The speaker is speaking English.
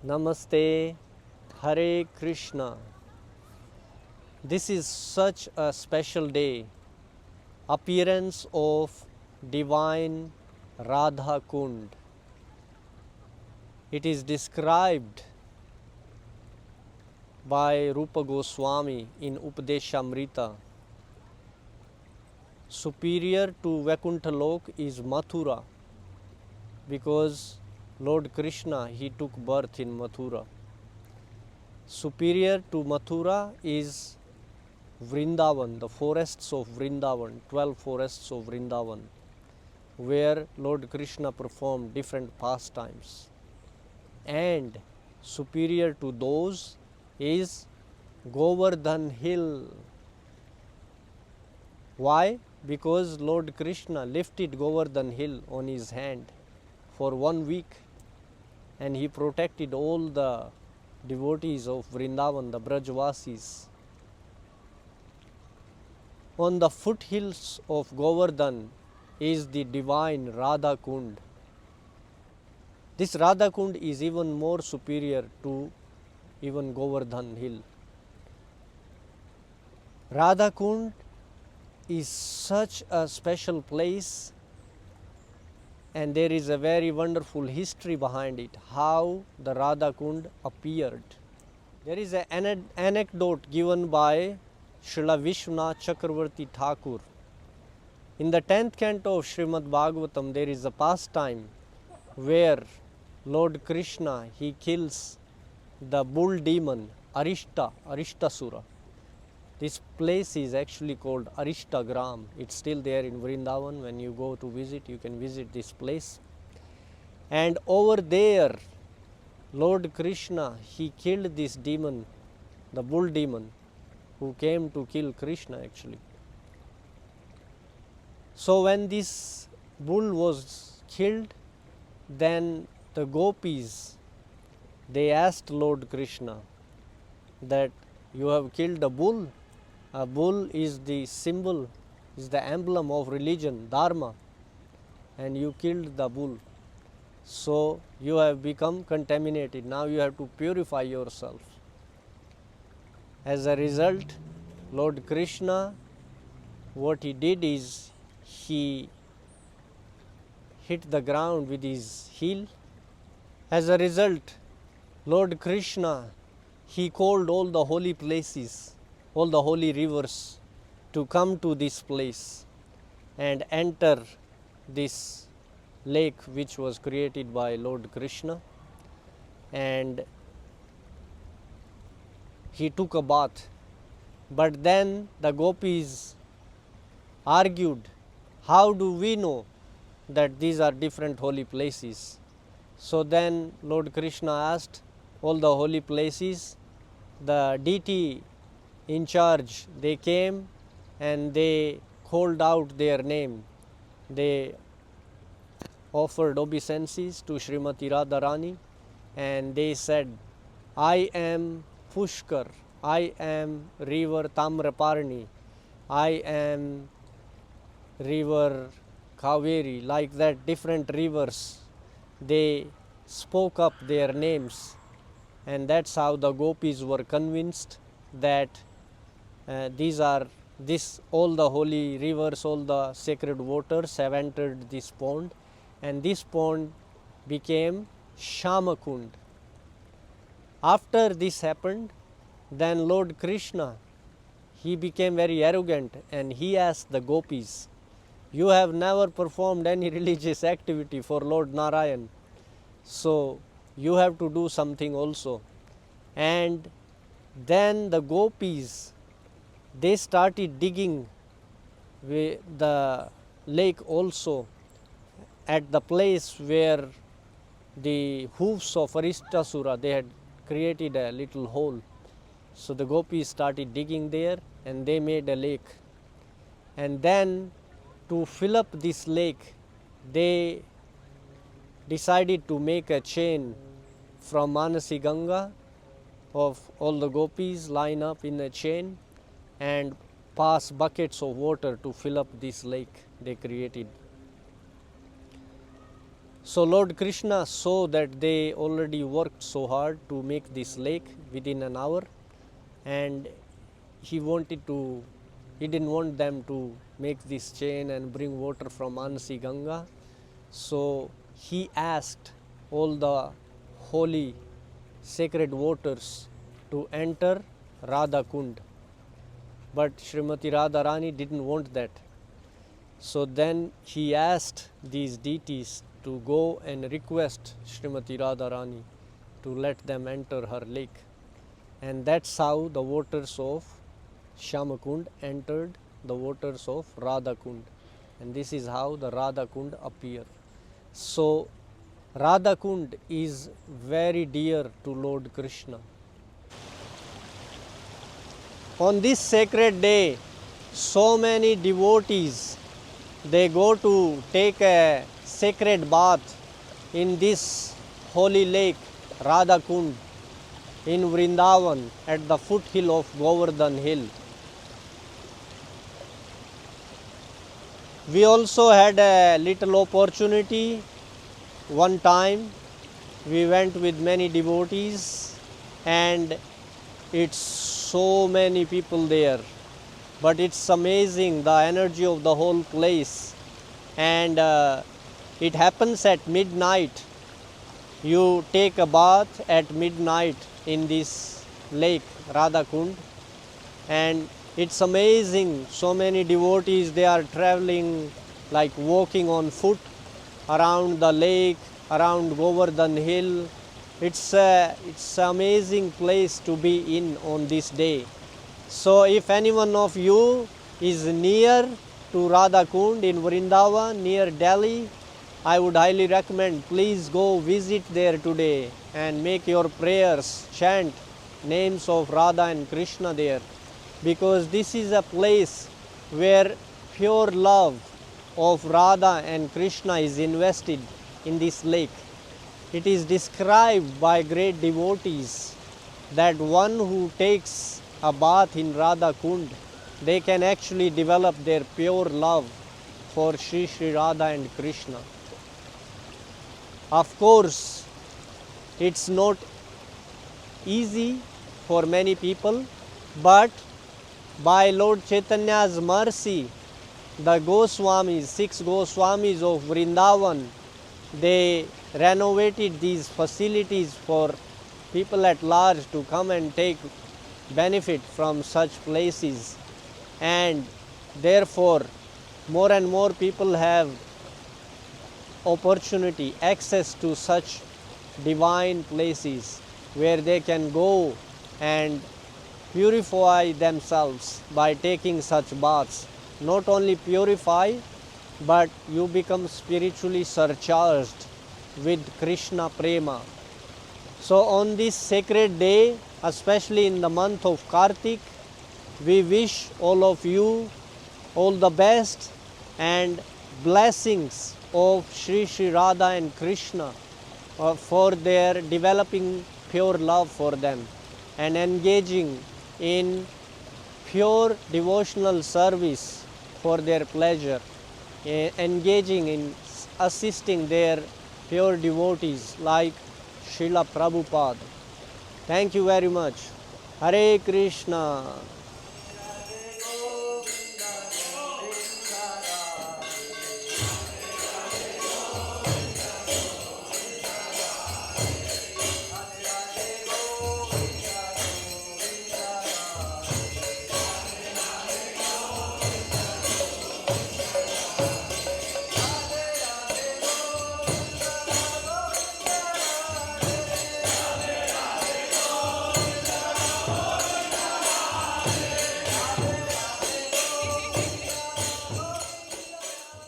Namaste, Hare Krishna. This is such a special day, appearance of divine Radha Kund. It is described by Rupa Goswami in Upadeshamrita. Superior to Vaikuntha Lok is Mathura, because Lord Krishna, he took birth in Mathura. Superior to Mathura is Vrindavan, the forests of Vrindavan, 12 forests of Vrindavan, where Lord Krishna performed different pastimes. And superior to those is Govardhana hill. Why? Because Lord Krishna lifted Govardhana hill on his hand for 1 week, and he protected all the devotees of Vrindavan, the Brajvasis. On the foothills of Govardhan is the divine Radha Kund. This Radha Kund is even more superior to even Govardhan hill. Radha Kund is such a special place, and there is a very wonderful history behind it, how the Radha Kund appeared. There is an anecdote given by Srila Vishwanath Chakravarti Thakur. In the 10th canto of Srimad Bhagavatam, there is a pastime where Lord Krishna, he kills the bull demon Arishtasura. This place is actually called Arishtagram. It's still there in Vrindavan. When you go to visit, you can visit this place. And over there, Lord Krishna, he killed this demon, the bull demon, who came to kill Krishna actually. So when this bull was killed, then the gopis, they asked Lord Krishna that you have killed a bull. A bull is the symbol, is the emblem of religion, dharma, and you killed the bull. So you have become contaminated. Now you have to purify yourself. As a result, Lord Krishna, what he did is he hit the ground with his heel. As a result, Lord Krishna, he called all the holy places, all the holy rivers to come to this place and enter this lake which was created by Lord Krishna, and he took a bath. But then the gopis argued, how do we know that these are different holy places? So then Lord Krishna asked all the holy places, the deity in charge, they came and they called out their name. They offered obeisances to Srimati Radharani, and they said, I am Pushkar, I am river Tamraparni, I am river Kaveri, like that different rivers. They spoke up their names, and that's how the gopis were convinced that all the holy rivers, all the sacred waters have entered this pond, and this pond became Shyam Kund. After this happened, then Lord Krishna, he became very arrogant, and he asked the gopis, you have never performed any religious activity for Lord Narayan, so you have to do something also. And then the gopis, they started digging the lake also at the place where the hoofs of Arishtasura, they had created a little hole. So the gopis started digging there, and they made a lake. And then to fill up this lake, they decided to make a chain from Manasi Ganga of all the gopis, line up in a chain and pass buckets of water to fill up this lake they created. So Lord Krishna saw that they already worked so hard to make this lake within an hour, and he didn't want them to make this chain and bring water from Manasi Ganga. So he asked all the holy sacred waters to enter Radha Kund. But Srimati Radharani didn't want that. So then he asked these deities to go and request Srimati Radharani to let them enter her lake. And that's how the waters of Shyam Kund entered the waters of Radha Kund. And this is how the Radha Kund appear. So Radha Kund is very dear to Lord Krishna. On this sacred day, so many devotees, they go to take a sacred bath in this holy lake, Radha Kund, in Vrindavan at the foothill of Govardhana hill. We also had a little opportunity. One time we went with many devotees and it's so many people there, but it's amazing the energy of the whole place. And it happens at midnight. You take a bath at midnight in this lake Radha Kund, and it's amazing. So many devotees, they are traveling, like walking on foot around the lake, around Govardhana hill. It's an amazing place to be in on this day. So if any one of you is near to Radha Kund in Vrindavan, near Delhi, I would highly recommend, please go visit there today and make your prayers, chant names of Radha and Krishna there, because this is a place where pure love of Radha and Krishna is invested in this lake. It is described by great devotees that one who takes a bath in Radha Kund, they can actually develop their pure love for Sri Radha and Krishna. Of course, it's not easy for many people, but by Lord Chaitanya's mercy, the Goswamis, 6 Goswamis of Vrindavan, they renovated these facilities for people at large to come and take benefit from such places, and therefore more and more people have opportunity, access to such divine places where they can go and purify themselves by taking such baths. Not only purify, but you become spiritually surcharged with Krishna Prema. So on this sacred day, especially in the month of Kartik, we wish all of you all the best and blessings of Sri Radha and Krishna for their developing pure love for them and engaging in pure devotional service for their pleasure, engaging in assisting their pure devotees like Srila Prabhupada. Thank you very much. Hare Krishna.